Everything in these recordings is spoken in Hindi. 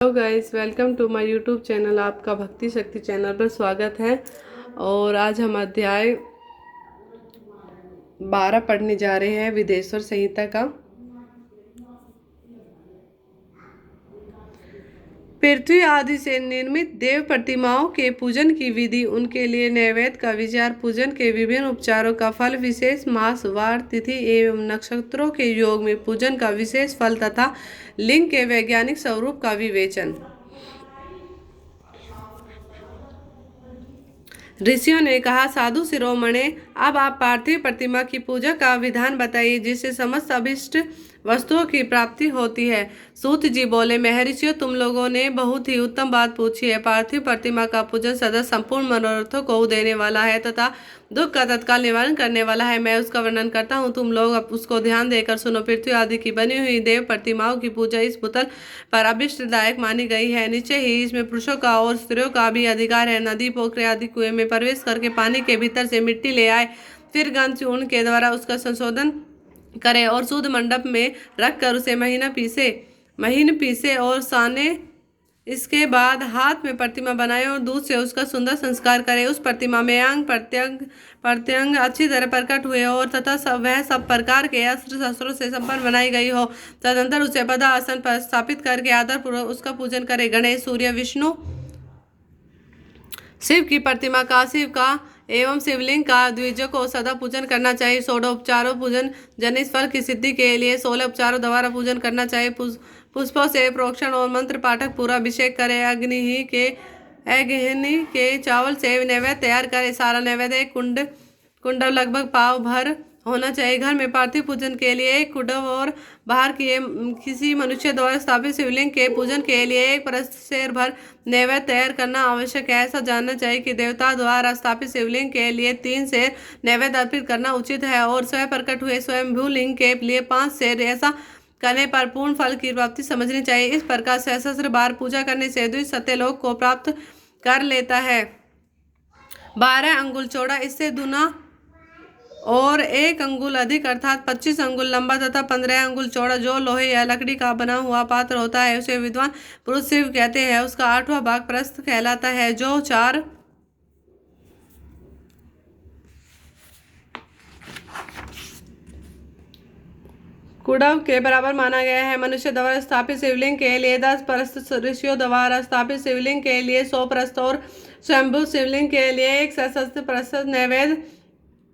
Hello guys, welcome to my YouTube channel. आपका भक्ति शक्ति चैनल पर स्वागत है। और आज हम अध्याय 12 पढ़ने जा रहे हैं विदेश्वर संहिता का। पृथ्वी आदि से निर्मित देव प्रतिमाओं के पूजन की विधि, उनके लिए नैवेद्य का विचार, पूजन के विभिन्न उपचारों का फल, विशेष मास, वार, तिथि एवं नक्षत्रों के योग में पूजन का विशेष फल तथा लिंग के वैज्ञानिक स्वरूप का विवेचन। ऋषियों ने कहा, साधु शिरोमणे, अब आप पार्थिव प्रतिमा की पूजा का विधान बताइए जिससे समस्त अभिष्ट वस्तुओं की प्राप्ति होती है। सूत जी बोले, महर्षियों, तुम लोगों ने बहुत ही उत्तम बात पूछी है। पार्थिव प्रतिमा का पूजन सदा संपूर्ण मनोरथों को देने वाला है तथा दुख का तत्काल निवारण करने वाला है। मैं उसका वर्णन करता हूँ, तुम लोग अब उसको ध्यान देकर सुनो। पृथ्वी आदि की बनी हुई देव प्रतिमाओं की पूजा इस भूतल पर अभिष्टदायक मानी गई है। निश्चय ही इसमें पुरुषों का और स्त्रियों का भी अधिकार है। नदी, पोखरे आदि कुएं में प्रवेश करके पानी के भीतर से मिट्टी ले आए, फिर गंध चूर्ण के द्वारा उसका संशोधन करे और शुद्ध मंडप में रखकर उसे महीन पीसे और साने। इसके बाद हाथ में प्रतिमा बनाए और दूध से उसका सुंदर संस्कार करे। उस प्रतिमा में अंग प्रत्यंग अच्छी तरह प्रकट हुए और तथा वह सब प्रकार के अस्त्र शस्त्रों से संपन्न बनाई गई हो। तदंतर उसे पदा आसन पर स्थापित करके आदर पूर्वक उसका पूजन करे। गणेश, सूर्य, विष्णु, शिव की प्रतिमा का, शिव का एवं शिवलिंग का द्विजों को सदा पूजन करना चाहिए। 16 उपचारों पूजन जनित फल की सिद्धि के लिए 16 उपचारों द्वारा पूजन करना चाहिए। पुष्पों से प्रोक्षण और मंत्र पाठक पूरा अभिषेक करे। अग्नि के चावल से नैवेद्य तैयार करे। सारा नैवेद्य एक कुंड लगभग पाव भर होना चाहिए। घर में पार्थिव पूजन के लिए एक कुंडव और बाहर किसी मनुष्य द्वारा स्थापित शिवलिंग के पूजन के लिए एक परस्त शेर भर नैवेद्य तैयार करना आवश्यक है। ऐसा जानना चाहिए कि देवता द्वारा स्थापित शिवलिंग के लिए 3 शेर नैवेद्य अर्पित करना उचित है और स्वयं प्रकट हुए स्वयंभू लिंग के लिए 5 शेर। ऐसा करने पर पूर्ण फल की प्राप्ति समझनी चाहिए। इस प्रकार सहस्त्र बार पूजा करने से द्विज सत्यलोक को प्राप्त कर लेता है। 12 अंगुल चौड़ा, इससे दूना और 1 अंगुल अधिक अर्थात 25 अंगुल लंबा तथा 15 अंगुल चौड़ा जो लोहे या लकड़ी का बना हुआ पात्र होता है उसे विद्वान पुरुष शिव कहते हैं। उसका 8वां भाग प्रस्थ कहलाता है जो 4 कुडव के बराबर माना गया है। मनुष्य द्वारा स्थापित शिवलिंग के लिए 10 प्रस्थ, ऋषियों द्वारा स्थापित शिवलिंग के लिए 100 प्रस्थ और स्वयंभू शिवलिंग के लिए 1 सहस्त्र प्रस्थ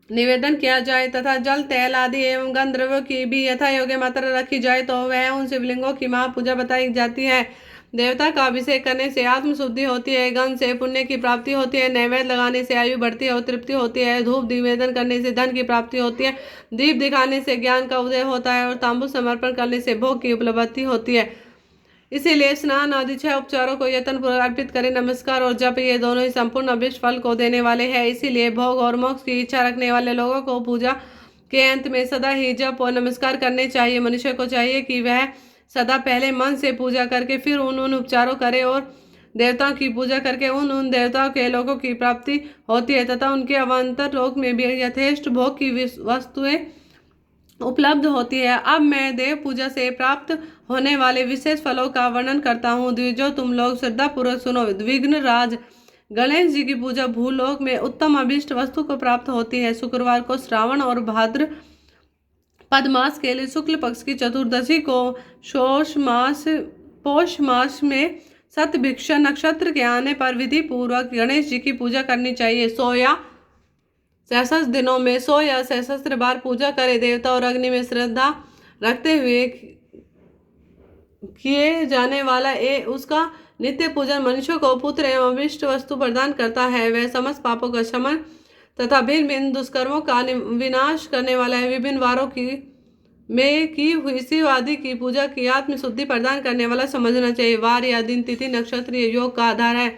निवेदन किया जाए तथा जल, तेल आदि एवं गंध द्रव्यों की भी यथा योग्य मात्रा रखी जाए तो वह उन शिवलिंगों की महापूजा बताई जाती है। देवता का अभिषेक करने से आत्म शुद्धि होती है, गंध से पुण्य की प्राप्ति होती है, नैवेद्य लगाने से आयु बढ़ती है और तृप्ति होती है, धूप निवेदन करने से धन की प्राप्ति होती है, दीप दिखाने से ज्ञान का उदय होता है और तांबूल समर्पण करने से भोग की उपलब्धि होती है। इसीलिए स्नान आदि 6 उपचारों को यत्न पूर्वक अर्पित करें। नमस्कार और जप, ये दोनों ही संपूर्ण अभिष्ट फल को देने वाले हैं। इसीलिए भोग और मोक्ष की इच्छा रखने वाले लोगों को पूजा के अंत में सदा ही जप और नमस्कार करने चाहिए। मनुष्य को चाहिए कि वह सदा पहले मन से पूजा करके फिर उन उपचारों करे और देवताओं की पूजा करके उन देवताओं के लोगों की प्राप्ति होती है तथा उनके अवान्तर लोक में भी यथेष्ट भोग की वस्तुएं उपलब्ध होती है। अब मैं देव पूजा से प्राप्त होने वाले विशेष फलों का वर्णन करता हूँ, जो तुम लोग श्रद्धा पूर्वक सुनो। विघ्न राज गणेश जी की पूजा भूलोक में उत्तम अभिष्ट वस्तु को प्राप्त होती है। शुक्रवार को श्रावण और भाद्र पद मास के लिए शुक्ल पक्ष की चतुर्दशी को पौष मास में सतभिक्षा नक्षत्र के आने पर विधि पूर्वक गणेश जी की पूजा करनी चाहिए। 100 दिनों में 100 या सहस्त्र बार पूजा करे। देवता और अग्नि में श्रद्धा रखते हुए किए जाने वाला उसका नित्य पूजन मनुष्य को पुत्र एवं अभिष्ट वस्तु प्रदान करता है। वह समस्त पापों का शमन तथा भिन्न भिन्न दुष्कर्मों का विनाश करने वाला है। विभिन्न वारों में की हुई शिव आदि की पूजा की आत्म शुद्धि प्रदान करने वाला समझना चाहिए। वार या दिन, तिथि, नक्षत्र योग का आधार है,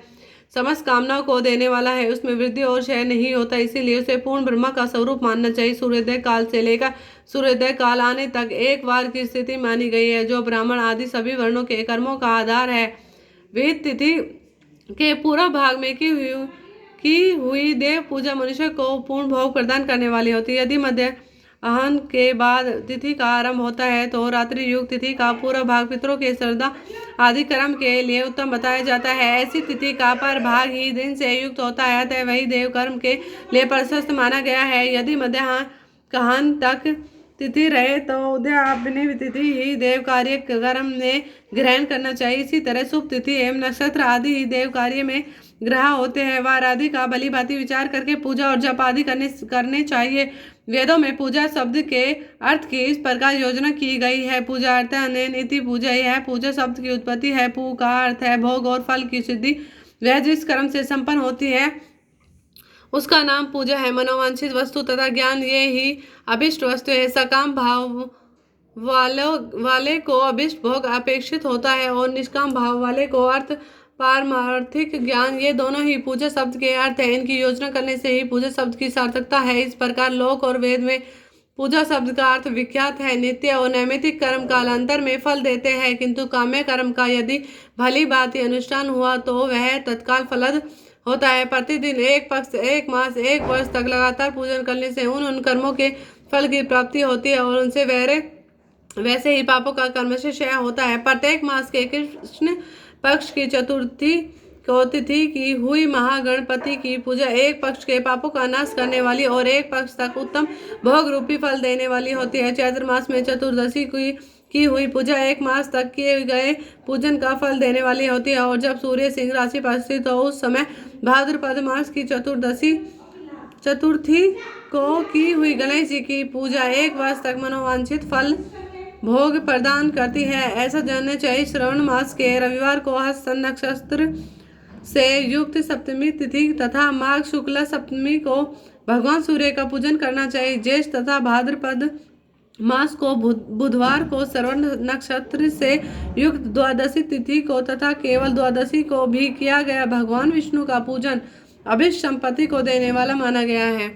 समस्त कामनाओं को देने वाला है, उसमें वृद्धि और क्षय नहीं होता, इसीलिए उसे पूर्ण ब्रह्मा का स्वरूप मानना चाहिए। सूर्योदय काल से लेकर सूर्योदय काल आने तक 1 वार की स्थिति मानी गई है जो ब्राह्मण आदि सभी वर्णों के कर्मों का आधार है। वेद तिथि के पूरा भाग में की हुई देव पूजा मनुष्य को पूर्ण भोग प्रदान करने वाली होती है। यदि मध्य आहन के बाद तिथि का आरंभ होता है तो रात्रि युग तिथि का पूरा भाग पितरों के श्रद्धा आदि कर्म के लिए उत्तम बताया जाता है। ऐसी तिथि का प्रभाग ही दिन से युक्त होता है, अतः वही देव कर्म के लिए प्रशस्त माना गया है। यदि मध्याह्न तक तिथि रहे तो उद्यापनी तिथि ही देव कार्य कर्म में ग्रहण करना चाहिए। इसी तरह शुभ तिथि एवं नक्षत्र आदि ही देव कार्य में ग्रह होते हैं। वार आदि का भली भांति विचार करके पूजा और जप आदि करने चाहिए। वेदों में पूजा शब्द के अर्थ की इस प्रकार योजना की गई है। पूजा अर्थ है नीति पूजा। यह पूजा शब्द की उत्पत्ति है। पू का अर्थ है भोग और फल की सिद्धि। वह जिस कर्म से संपन्न होती है उसका नाम पूजा है। मनोवांछित वस्तु तथा ज्ञान ये ही अभिष्ट वस्तु है। सकाम भाव वाले को अभिष्ट भोग अपेक्षित होता है और निष्काम भाव वाले को अर्थ पारमार्थिक ज्ञान, ये दोनों ही पूजा शब्द के अर्थ है। इनकी योजना करने से ही पूजा शब्द की सार्थकता है। इस प्रकार लोक और वेद में पूजा शब्द का अर्थ विख्यात है। नित्य और नैमित्तिक कर्म कालांतर में फल देते हैं, किंतु काम्य कर्म का यदि भली भांति अनुष्ठान हुआ तो वह तत्काल फलद होता है। प्रतिदिन एक पक्ष, एक मास, एक वर्ष तक लगातार पूजन करने से उन कर्मों के फल की प्राप्ति होती है और उनसे वैसे ही पापों का कर्मशः क्षय होता है। प्रत्येक मास के कृष्ण पक्ष की चतुर्थी को तिथि की हुई महागणपति की पूजा एक पक्ष के पापों का नाश करने वाली और एक पक्ष तक उत्तम भोग रूपी फल देने वाली होती है। चैत्र मास में चतुर्दशी की हुई पूजा एक मास तक किए गए पूजन का फल देने वाली होती है और जब सूर्य सिंह राशि पर स्थित हो उस समय भाद्रपद मास की चतुर्थी को की हुई गणेश जी की पूजा एक वर्ष तक मनोवांछित फल भोग प्रदान करती है। ऐसा जानना चाहिए। श्रावण मास के रविवार को हस्त नक्षत्र से युक्त सप्तमी तिथि तथा माघ शुक्ला सप्तमी को भगवान सूर्य का पूजन करना चाहिए। ज्येष्ठ तथा भाद्रपद मास को बुधवार को श्रवण नक्षत्र से युक्त द्वादशी तिथि को तथा केवल द्वादशी को भी किया गया भगवान विष्णु का पूजन अभिष्ट संपत्ति को देने वाला माना गया है।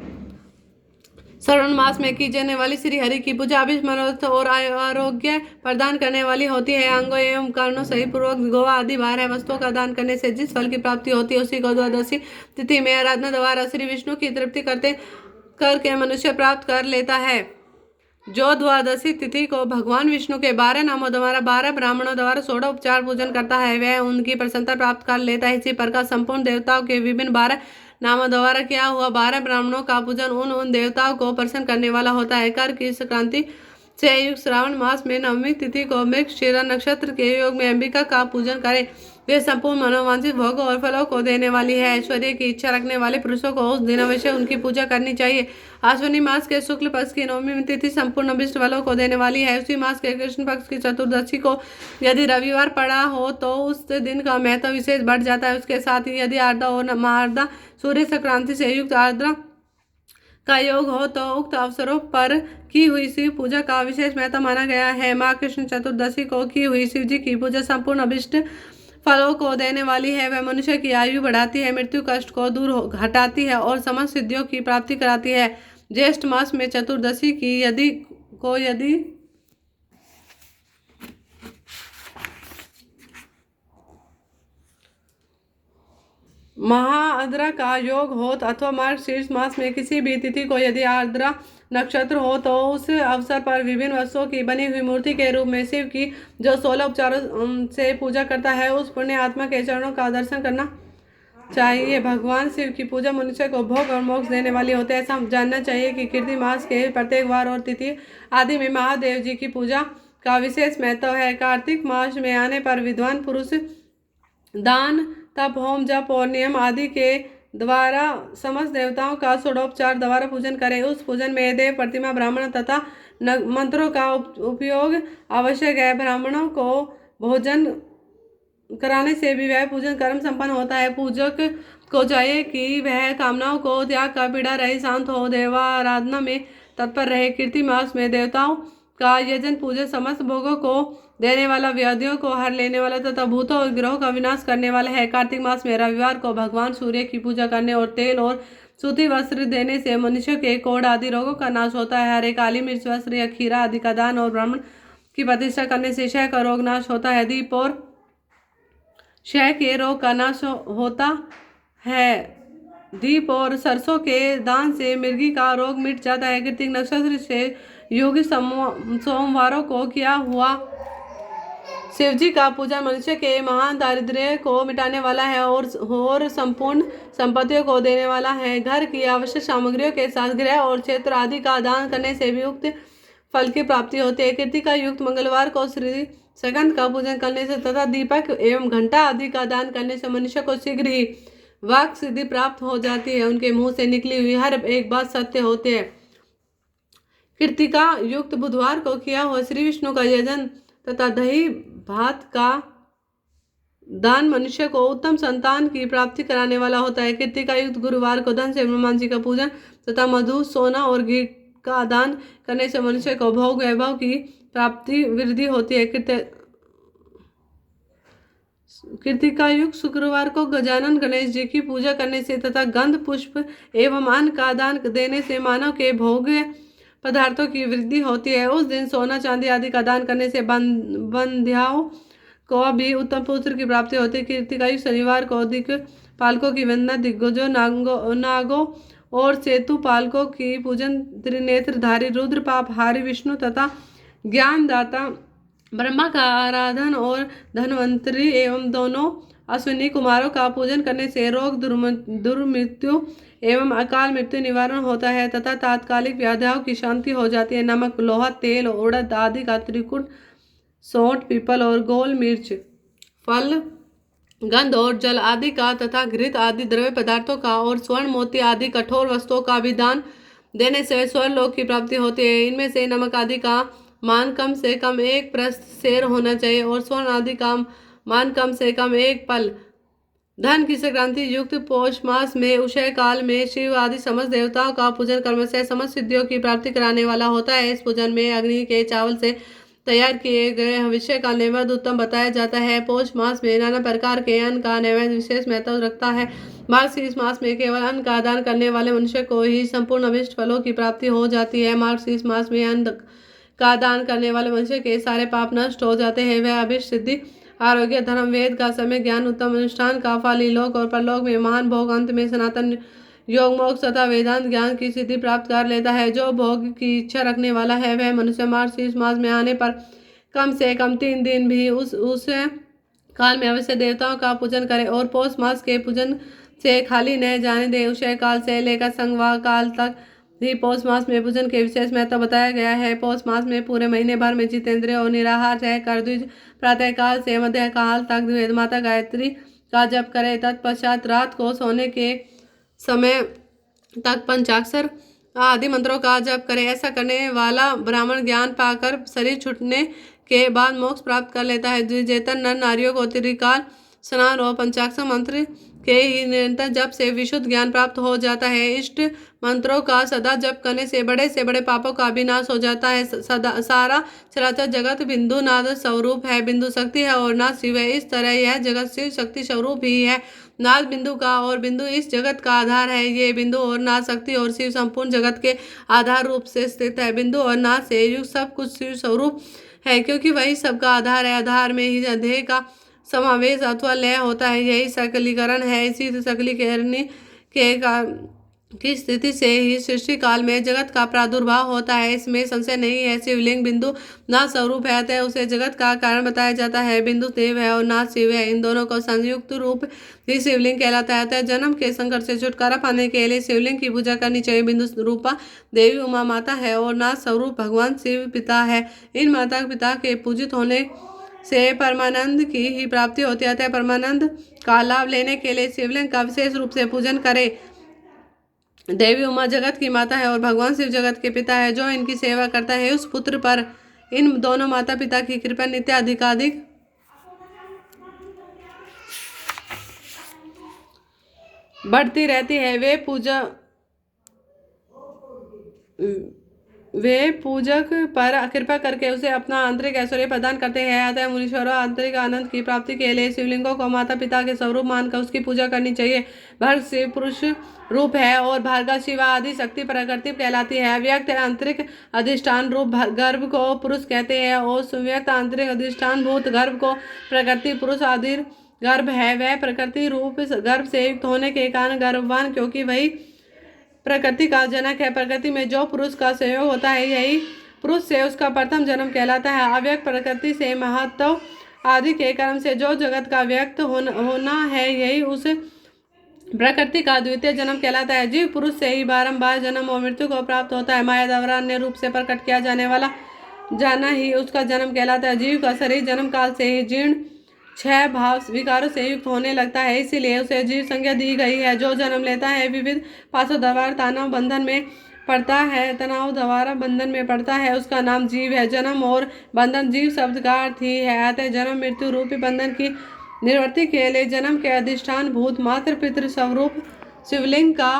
श्रावण मास में की जाने वाली श्री हरि की पूजा अभिष्ट मनोरथ और आरोग्य प्रदान करने वाली होती है। अंगों एवं कारणों सही पूर्वक गोवा आदि बारह वस्तुओं का दान करने से जिस फल की प्राप्ति होती है उसी को द्वादशी तिथि में आराधना द्वारा श्री विष्णु की तृप्ति करके मनुष्य प्राप्त कर लेता है। जो द्वादशी तिथि को भगवान विष्णु के 12 नामों द्वारा 12 ब्राह्मणों द्वारा 16 उपचार पूजन करता है वह उनकी प्रसन्नता प्राप्त कर लेता है। इसी प्रकार संपूर्ण देवताओं के विभिन्न 12 नामों द्वारा किया हुआ 12 ब्राह्मणों का पूजन उन देवताओं को प्रसन्न करने वाला होता है। कर की संक्रांति से युक्त श्रावण मास में नवमी तिथि को मृगशिरा नक्षत्र के योग में अंबिका का पूजन करें। वे संपूर्ण मनोवांछित भोगों और फलों को देने वाली है। ऐश्वर्य की इच्छा रखने वाले पुरुषों को उस दिन अवश्य उनकी पूजा करनी चाहिए। आश्विनी मास के शुक्ल पक्ष की नवमी तिथि संपूर्ण अभिष्ट फलों को देने वाली है। उसी मास के कृष्ण पक्ष की चतुर्दशी को यदि रविवार पड़ा हो तो उस दिन का महत्व विशेष बढ़ जाता है। उसके साथ ही यदि आर्द्रा और महार्द्रा सूर्य संक्रांति से युक्त आर्द्रा का योग हो तो उक्त अवसरों पर की हुई शिव पूजा का विशेष महत्व माना गया है। माँ कृष्ण चतुर्दशी को की हुई शिव जी की पूजा संपूर्ण अभिष्ट फलों को देने वाली है। वह मनुष्य की आयु बढ़ाती है, मृत्यु कष्ट को दूर हटाती है और समस्त सिद्धियों की प्राप्ति कराती है। ज्येष्ठ मास में चतुर्दशी की यदि महाआद्रा का योग हो अथवा मार्गशीर्ष मास में किसी भी तिथि को यदि आर्द्रा नक्षत्र हो तो उस अवसर पर विभिन्न वस्तुओं की बनी हुई मूर्ति के रूप में शिव की जो 16 उपचारों से पूजा करता है उस पुण्य आत्मा के चरणों का दर्शन करना चाहिए। भगवान शिव की पूजा मनुष्य को भोग और मोक्ष देने वाली होती है। ऐसा जानना चाहिए कि कृति मास के प्रत्येक वार और तिथि आदि में महादेव जी की पूजा का विशेष महत्व है। कार्तिक मास में आने पर विद्वान पुरुष दान तप होम जप और नियम आदि के द्वारा समस्त देवताओं का षोडोपचार द्वारा पूजन करें। उस पूजन में देव प्रतिमा ब्राह्मण तथा मंत्रों का उपयोग आवश्यक है। ब्राह्मणों को भोजन कराने से भी वह पूजन कर्म संपन्न होता है। पूजक को चाहिए कि वह कामनाओं को त्याग कर पीड़ा रहे शांत हो देवाराधना में तत्पर रहे। कृति मास में देवताओं का यजन पूजन समस्त भोगों को देने वाला, व्याधियों को हर लेने वाला तथा भूतों और ग्रहों का विनाश करने वाला है। कार्तिक मास में रविवार को भगवान सूर्य की पूजा करने और तेल और सूती वस्त्र देने से मनुष्य के कोढ़ आदि रोगों का नाश होता है। हरे काली मिर्च वस्त्र या खीरा आदि का दान और ब्राह्मण की प्रतिष्ठा करने से क्षय का रोग नाश होता है। दीप और क्षय के रोग का नाश होता है। दीप और सरसों के दान से मृगी का रोग मिट जाता है। कृतिक नक्षत्र से युग सोमवारों को किया हुआ शिव जी का पूजन मनुष्य के महान दारिद्र्य को मिटाने वाला है और संपूर्ण संपत्तियों को देने वाला है। घर की आवश्यक सामग्रियों के साथ गृह और क्षेत्र आदि का दान करने से भी उक्त फल की प्राप्ति होती है। कृतिका युक्त मंगलवार को श्री स्कंद का पूजन करने से तथा दीपक एवं घंटा आदि का दान करने से मनुष्य को शीघ्र ही वाक सिद्धि प्राप्त हो जाती है। उनके मुंह से निकली हुई हर एक बात सत्य होती है। कृतिका युक्त बुधवार को किया हुआ श्री विष्णु का यजन तथा दही भात का दान मनुष्य को उत्तम संतान की प्राप्ति कराने वाला होता है। कृतिका युक्त गुरुवार को धन से हनुमान जी का पूजन तथा मधु सोना और घी का दान करने से मनुष्य को भोग वैभव की प्राप्ति वृद्धि होती है। कृतिका युक्त शुक्रवार को गजानन गणेश जी की पूजा करने से तथा गंध पुष्प एवं अन्न का दान देने से मानव के भोग पदार्थों की वृद्धि होती है। उस दिन सोना चांदी आदि का दान करने से बंध्याओं को भी उत्तम पुत्र की प्राप्ति होती है। कृतिका युक्त शनिवार को दिक्पालकों की वंदना, दिग्गजों, नागों और सेतु पालकों की पूजन, त्रिनेत्रधारी रुद्र, पापहारी विष्णु तथा ज्ञानदाता ब्रह्मा का आराधन और धन्वंतरी एवं दोनों अश्विनी कुमारों का पूजन करने से रोग दुर्मृत्यु एवं अकाल मृत्यु निवारण होता है तथा तात्कालिक व्याधियों की शांति हो जाती है। नमक, लोहा, तेल, उड़द आदि का त्रिकुट, सौंठ, पीपल और गोल मिर्च, फल, गंध और जल आदि का तथा घृत आदि द्रव्य पदार्थों का और स्वर्ण मोती आदि कठोर वस्तुओं का भी दान देने से स्वर्गलोक की प्राप्ति होती है। इनमें से नमक आदि का मान कम से कम 1 प्रस्थ सेर होना चाहिए और स्वर्ण आदि का मान कम से कम 1 पल। धन की संक्रांति युक्त पौष मास में उषय काल में शिव आदि समस्त देवताओं का पूजन करने से समस्त सिद्धियों की प्राप्ति कराने वाला होता है। इस पूजन में अग्नि के चावल से तैयार किए गए हविष्य का नैवेद्य उत्तम बताया जाता है। पौष मास में नाना प्रकार के अन्न का नैवेद्य विशेष महत्व रखता है। मार्गशीर्ष मास में केवल अन्न का दान करने वाले मनुष्य को ही संपूर्ण अभिष्ट फलों की प्राप्ति हो जाती है। मार्गशीर्ष मास में अन्न का दान करने वाले मनुष्य के सारे पाप नष्ट हो जाते हैं। वह अभिष्ट सिद्धि, आरोग्य, धर्म, वेद का समय ज्ञान, उत्तम अनुष्ठान का फल, लोक और परलोक में महान भोग, अंत में सनातन योग, मोक्ष तथा वेदांत ज्ञान की सिद्धि प्राप्त कर लेता है। जो भोग की इच्छा रखने वाला है वह मनुष्य मार्गशीर्ष मास में आने पर कम से कम 3 दिन भी उस काल में अवश्य देवताओं का पूजन करे और पौष मास के पूजन से खाली न जाने दे। उषय काल से लेकर संगवा काल तक भी पौष मास में पूजन के विशेष महत्व बताया गया है। पौष मास में पूरे महीने भर में जितेंद्रिय और निराहार रहकर द्विज प्रातः काल से मध्य काल तक वेद माता गायत्री का जप करे। तत्पश्चात रात को सोने के समय तक पंचाक्षर आदि मंत्रों का जप करे। ऐसा करने वाला ब्राह्मण ज्ञान पाकर शरीर छूटने के बाद मोक्ष प्राप्त कर लेता है। द्विजेतर नर नारियों को त्रिकाल स्नान और पंचाक्षर मंत्र के ही निरंतर जप से विशुद्ध ज्ञान प्राप्त हो जाता है। इष्ट मंत्रों का सदा जप करने से बड़े पापों का विनाश हो जाता है। सारा चराचर जगत बिंदु नाद स्वरूप है। बिंदु शक्ति है और नाद शिव है। इस तरह यह जगत शिव शक्ति स्वरूप ही है। नाद बिंदु का और बिंदु इस जगत का आधार है। ये बिंदु और नाद शक्ति और शिव संपूर्ण जगत के आधार रूप से स्थित है। बिंदु और नाद से युक्त सब कुछ शिव स्वरूप है क्योंकि वही सबका आधार है। आधार में ही ध्येय का समावेश अथवा लय होता है। यही सकलीकरण है। इसी सकलीकरण की स्थिति से ही सृष्टि काल में जगत का प्रादुर्भाव होता है। इसमें संशय नहीं है। शिवलिंग बिंदु नाद स्वरूप है अतः उसे जगत का कारण बताया जाता है। बिंदु देव है और नाद शिव है। इन दोनों का संयुक्त रूप ही शिवलिंग कहलाता है। अतः जन्म के संकट से छुटकारा पाने के लिए शिवलिंग की पूजा करनी चाहिए। बिंदु रूपा देवी उमा माता है और नाद स्वरूप भगवान शिव पिता है। इन माता पिता के पूजित होने से परमानंद की ही प्राप्ति होती है। अतः परमानंद का लाभ लेने के लिए शिवलिंग का विशेष रूप से पूजन करें। देवी उमा जगत की माता है और भगवान शिव जगत के पिता है। जो इनकी सेवा करता है उस पुत्र पर इन दोनों माता पिता की कृपा नित्य अधिकाधिक बढ़ती रहती है। वे पूजक पर कृपा करके उसे अपना आंतरिक ऐश्वर्य प्रदान करते हैं। अतः मुनीश्वरों आंतरिक आनंद की प्राप्ति के लिए शिवलिंगों को माता पिता के स्वरूप मानकर उसकी पूजा करनी चाहिए। भर्ग शिव पुरुष रूप है और भार्गव शिवा आदि शक्ति प्रकृति कहलाती है। अव्यक्त आंतरिक अधिष्ठान रूप गर्भ को पुरुष कहते हैं और सुव्यक्त आंतरिक अधिष्ठान भूत गर्भ को प्रकृति पुरुष आदि गर्भ है। वह प्रकृति रूप गर्भ से युक्त होने के कारण गर्भवान क्योंकि वही प्रकृति का जनक है। प्रकृति में जो पुरुष का संयोग होता है यही पुरुष से उसका प्रथम जन्म कहलाता है। अव्यक्त प्रकृति से महत्व आदि के कर्म से जो जगत का व्यक्त होना है, यही उस प्रकृति का द्वितीय जन्म कहलाता है। जीव पुरुष से ही बारंबार जन्म और मृत्यु को प्राप्त होता है। माया द्वारा अन्य रूप से प्रकट किया जाने वाला जाना ही उसका जन्म कहलाता है। जीव का शरीर जन्म काल से ही जीर्ण छह भाव विकारों से युक्त होने लगता है, इसीलिए उसे जीव संज्ञा दी गई है। जो जन्म लेता है विविध पासों द्वारा तनाव बंधन में पड़ता है, उसका नाम जीव है। जन्म और बंधन जीव शब्द का अर्थ ही है। अतः जन्म मृत्यु रूपी बंधन की निवृत्ति के लिए जन्म के अधिष्ठान भूत मातृ पितृ स्वरूप शिवलिंग का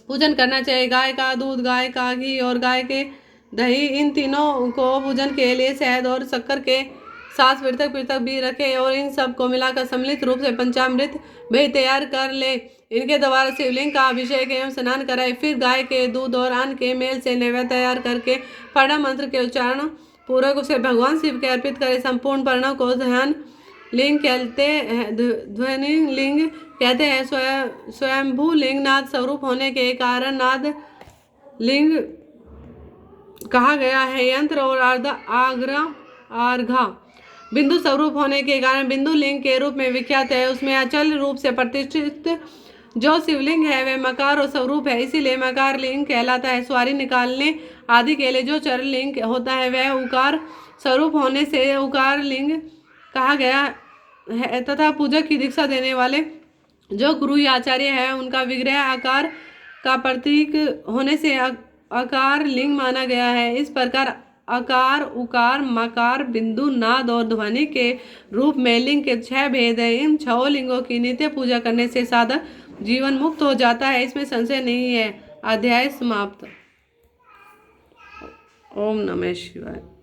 पूजन करना चाहिए। गाय का दूध, गाय का घी और गाय के दही, इन तीनों को पूजन के लिए शहद और शक्कर के साथ पृथक पृथक भी रखे और इन सब को मिलाकर सम्मिलित रूप से पंचामृत भी तैयार कर ले। इनके द्वारा शिवलिंग का अभिषेक एवं स्नान कराए। फिर गाय के दूध और अन्न के मेल से नैवेद्य तैयार करके प्रणव मंत्र के उच्चारण पूर्वक उसे भगवान शिव के अर्पित करे। संपूर्ण प्रणव को ध्यान लिंग कहते हैं, ध्वनि लिंग कहते हैं। स्वयंभू लिंग नाद स्वरूप होने के कारण नाद लिंग कहा गया है। यंत्र और आर्घा बिंदु स्वरूप होने के कारण बिंदु लिंग के रूप में विख्यात है। उसमें अचल रूप से प्रतिष्ठित जो शिवलिंग है वह मकार और स्वरूप है, इसीलिए मकार लिंग कहलाता है। स्वारी निकालने आदि के लिए जो चरण लिंग होता है वह उकार स्वरूप होने से उकार लिंग कहा गया है तथा पूजक की दीक्षा देने वाले जो गुरु या आचार्य है उनका विग्रह आकार का प्रतीक होने से आकार लिंग माना गया है। इस प्रकार आकार, उकार, मकार, बिंदु, नाद और ध्वनि के रूप में लिंग के 6 भेद हैं। इन 6 लिंगों की नित्य पूजा करने से साधक जीवन मुक्त हो जाता है, इसमें संशय नहीं है। अध्याय समाप्त। ओम नमः शिवाय।